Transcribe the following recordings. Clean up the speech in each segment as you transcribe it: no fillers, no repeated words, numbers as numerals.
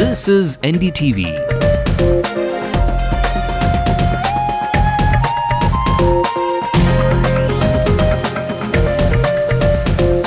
This is NDTV.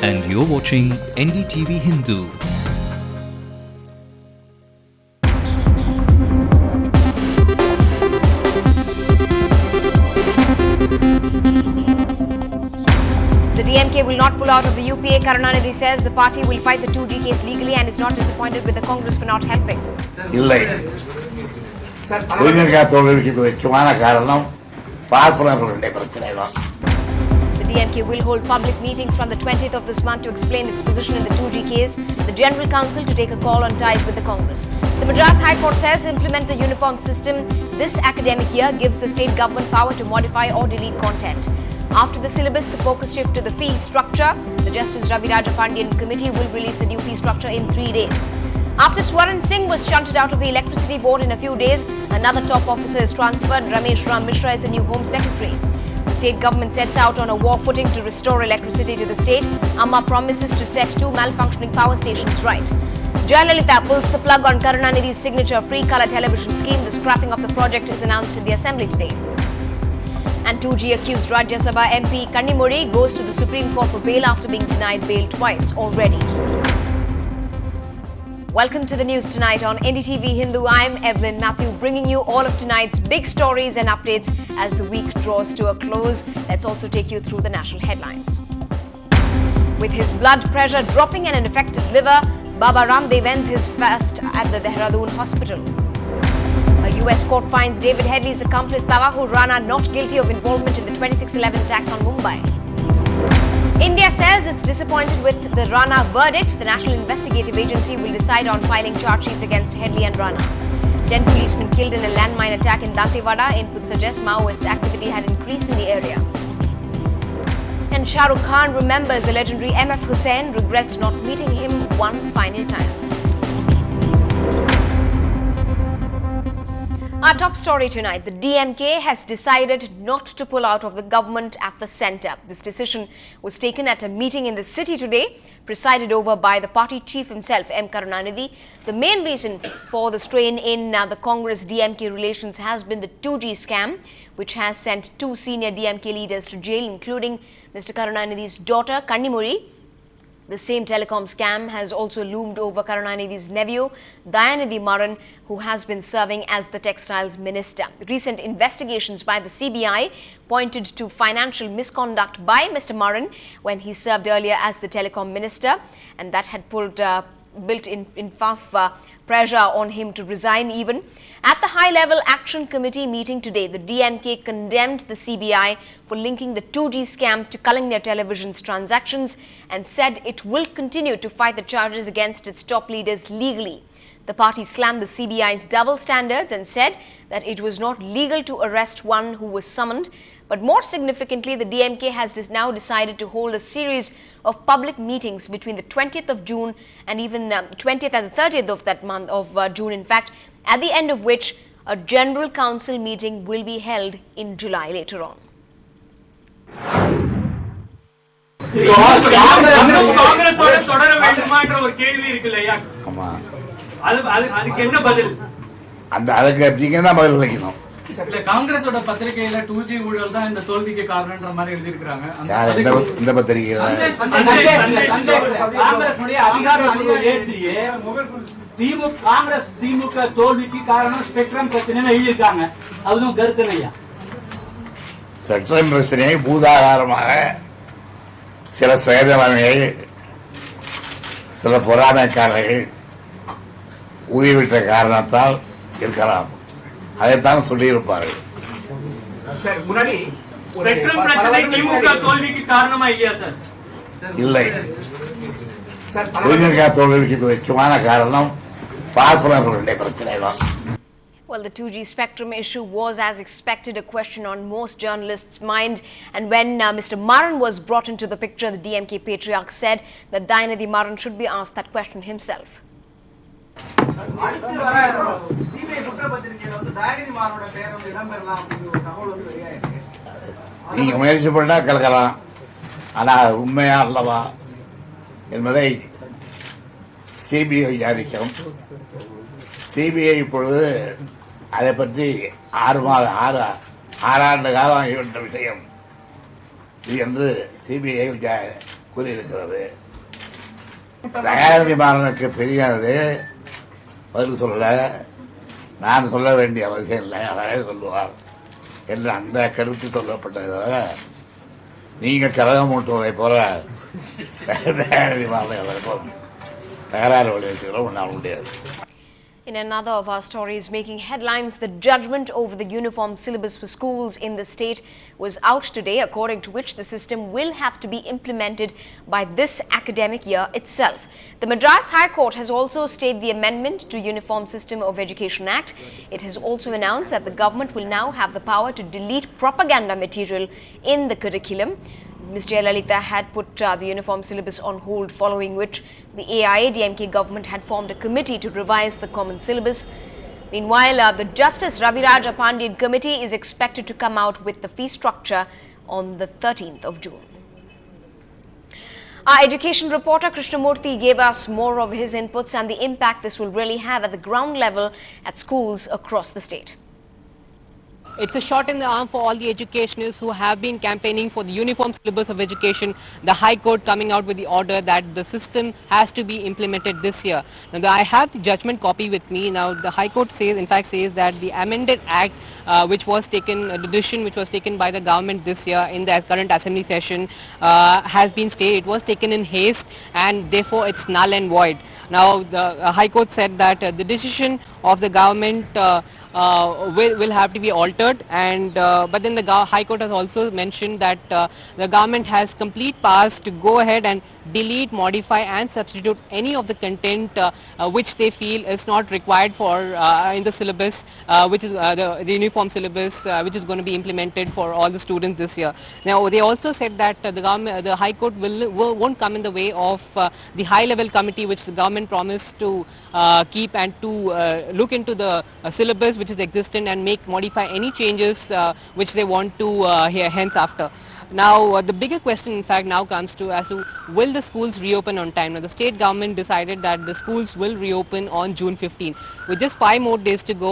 And you're watching NDTV Hindu. The DMK will not pull out of the UPA. Karunanidhi says the party will fight the 2G case legally and is not disappointed with the Congress for not helping. இல்லை உயிரிழக்க தோல்விக்கு முக்கியமான காரணம் பார்ப்பனர்களுடைய பிரச்சனை தான். The DMK will hold public meetings from the 20th of this month to explain its position in the 2G case. The General Council to take a call on ties with the Congress. The Madras High Court says implement the uniform system this academic year gives the state government power to modify or delete content. After the syllabus, the focus shift to the fee structure. The Justice Ravi Rajapandian committee will release the new fee structure in 3 days. After Swaran Singh was shunted out of the electricity board in a few days, another top officer is transferred. Ramesh Ram Mishra is the new Home Secretary. The state government sets out on a war footing to restore electricity to the state. Amma promises to set 2 malfunctioning power stations right. Jayalalitha pulls the plug on Karunanidhi's signature free colour television scheme. The scrapping of the project is announced in the Assembly today. And 2G accused Rajya Sabha MP Kannimuri goes to the Supreme Court for bail after being denied bail twice already. Welcome to the news tonight on NDTV Hindu. I'm Evelyn Matthew, bringing you all of tonight's big stories and updates as the week draws to a close. Let's also take you through the national headlines. With his blood pressure dropping and an affected liver, Baba Ramdev ends his fast at the Dehradun hospital. A US court finds David Headley's accomplice Tawahur Rana not guilty of involvement in the 26/11 attacks on Mumbai. India says it's disappointed with the Rana verdict. The National Investigative Agency will decide on filing charge sheets against Headley and Rana. 10 policemen killed in a landmine attack in Dantewada. Input suggests Maoist activity had increased in the area. And Shah Rukh Khan remembers the legendary MF Hussain, regrets not meeting him one final time. Our top story tonight, the DMK has decided not to pull out of the government at the centre. This decision was taken at a meeting in the city today, presided over by the party chief himself, M. Karunanidhi. The main reason for the strain in the Congress-DMK relations has been the 2G scam, which has sent 2 senior DMK leaders to jail, including Mr. Karunanidhi's daughter, Kannimuri. The same telecom scam has also loomed over Karunanidhi's nephew, Dayanidhi Maran, who has been serving as the textiles minister. Recent investigations by the CBI pointed to financial misconduct by Mr. Maran when he served earlier as the telecom minister, and that had built in pressure on him to resign even. At the high-level action committee meeting today, the DMK condemned the CBI for linking the 2G scam to Kalingner Television's transactions and said it will continue to fight the charges against its top leaders legally. The party slammed the CBI's double standards and said that it was not legal to arrest one who was summoned. But more significantly, the DMK has now decided to hold a series of public meetings between the 20th of June and even 20th and the 30th of that month of June, in fact, at the end of which a General Council meeting will be held in July later on. காங்கிரஸோட பத்திரிகையில 2G ஊழல் தான் இந்த தோல்விக்கு காரணம்ன்ற மாதிரி எழுதி இருக்காங்க. இந்த பத்திரிகையில காங்கிரஸ் அதிகாரப்பூர்வ ஏற்றியே திமுக தோல்விக்கு காரணம் ஸ்பெக்ட்ரம் பிரச்சனை எழுதியிருக்காங்க. அதுவும் கருத்துலையா ஸ்பெக்ட்ரம் பிரச்சனையை பூதாகாரமாக சில சேதமைகள் சில பொறாமைக்காரர்கள் ஊதிவிட்ட காரணத்தால் இருக்கலாம். அதைத்தான் சொல்லியிருப்பார்கள். இல்லை உயிரிழக்க தோல்விக்கு முக்கியமான காரணம் பார்ப்பனர்களுடைய பிரச்சனை தான். Well, the 2G spectrum issue was, as expected, a question on most journalists' mind. And when Mr. Maran was brought into the picture, the DMK patriarch said that Dayanidhi Maran should be asked that question himself. நீங்க முயற்சி பண்ணா கலக்கலாம், ஆனா உண்மையா அல்லவா என்பதை CBI விசாரிக்கும். CBI இப்பொழுது அதை பற்றி 6 ஆண்டு காலம் ஆகிவிட்ட விஷயம் இது என்று சிபிஐ கூறியிருக்கிறது. தயாநிதி மாறனுக்கு தெரியாதது பதில் சொல்ல நான் சொல்ல வேண்டிய அவசியம் இல்லை, அவரே சொல்லுவார் என்று அந்த கருத்து சொல்லப்பட்டதை தவிர நீங்க கலகம் ஊட்டுவதை போல தயாநிதி மாறனை அதற்கும் தகராறு விளைவிச்சுக்கிறோம் ஒன்றால் முடியாது. In another of our stories making headlines, the judgment over the uniform syllabus for schools in the state was out today, according to which the system will have to be implemented by this academic year itself. The Madras High Court has also stayed the amendment to Uniform System of Education Act. It has also announced that the government will now have the power to delete propaganda material in the curriculum. Ms. Jayalalitha had put the uniform syllabus on hold, following which the AIADMK government had formed a committee to revise the common syllabus. Meanwhile, the Justice Raviraj Pandian committee is expected to come out with the fee structure on the 13th of June. Our education reporter Krishnamurthy gave us more of his inputs and the impact this will really have at the ground level at schools across the state. It's a shot in the arm for all the educationalists who have been campaigning for the uniform syllabus of education. The High Court coming out with the order that the system has to be implemented this year. Now, I have the judgment copy with me. Now, the High Court says that the amended act which was taken, the decision which was taken by the government this year in the current assembly session has been stayed. It was taken in haste and therefore it's null and void. Now, the High Court said that the decision of the government will have to be altered, and but then the High Court has also mentioned that the government has complete powers to go ahead and delete, modify and substitute any of the content which they feel is not required for in the syllabus, which is the uniform syllabus which is going to be implemented for all the students this year. Now, they also said that the High Court won't come in the way of the high level committee which the government promised to keep and to look into the syllabus which is existent and modify any changes which they want to hence after. Now, the bigger question in fact now comes to as to will the schools reopen on time. Now, the state government decided that the schools will reopen on June 15. With just 5 more days to go,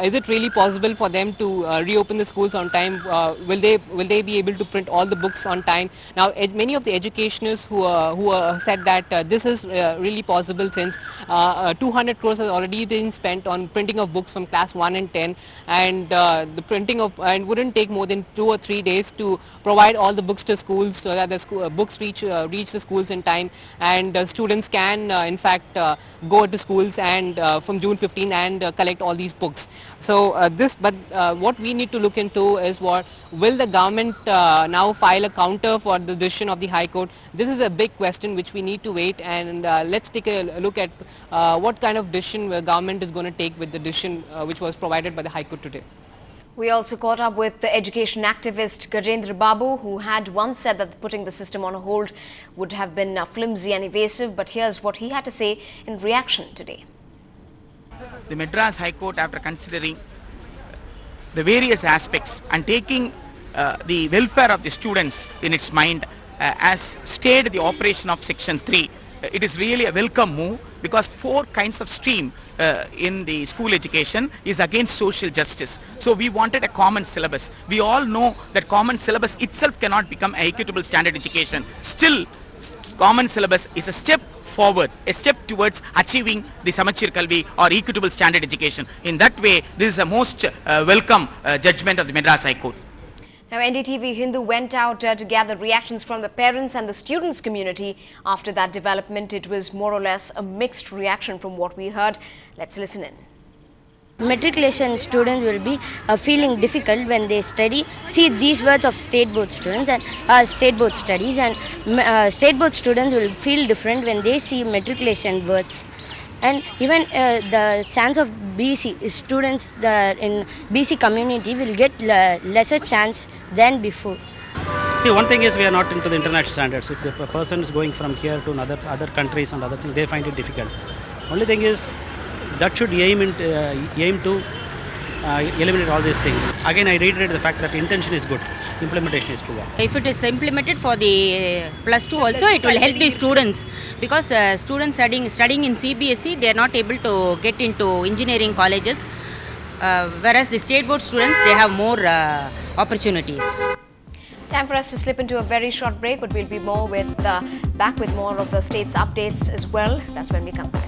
is it really possible for them to reopen the schools on time? Will they be able to print all the books on time? Now, many of the educationists who said that this is really possible since 200 crores has already been spent on printing of books from class 1 and 10, and the printing of and wouldn't take more than 2 or 3 days to provide all the books to schools so that the books reach the schools in time, and students can in fact go to schools and from June 15 and collect all these books. So what we need to look into is will the government now file a counter for the decision of the High Court? This is a big question which we need to wait, and let's take a look at what kind of decision the government is going to take with the decision which was provided by the High Court today. We also caught up with the education activist Gajendra Babu, who had once said that putting the system on hold would have been flimsy and evasive, but here's what he had to say in reaction today. The Madras High Court, after considering the various aspects and taking the welfare of the students in its mind, has stayed the operation of Section 3. It is really a welcome move, because 4 kinds of stream in the school education is against social justice. So we wanted a common syllabus. We all know that common syllabus itself cannot become an equitable standard education. Still, common syllabus is a step forward, a step towards achieving the Samachir Kalvi or equitable standard education. In that way, this is a most welcome judgment of the Madras High Court. Now, NDTV Hindu went out to gather reactions from the parents and the students community. After that development, it was more or less a mixed reaction from what we heard. Let's listen in. Matriculation students will be feeling difficult when they see these words of state board students and state board studies, and state board students will feel different when they see matriculation words. And even the chance of BC students in BC community will get lesser chance than before. See, one thing is we are not into the international standards. If the person is going from here to other countries and other things, they find it difficult. Only thing is that should aim to eliminate all these things. Again, I reiterate the fact that intention is good. implementation is poor. If it is implemented for the plus 2 also, it will help the students, because students studying in CBSE, they are not able to get into engineering colleges, whereas the state board students, they have more opportunities. Time for us to slip into a very short break, but we'll be back with more of the state's updates as well. That's when we come back.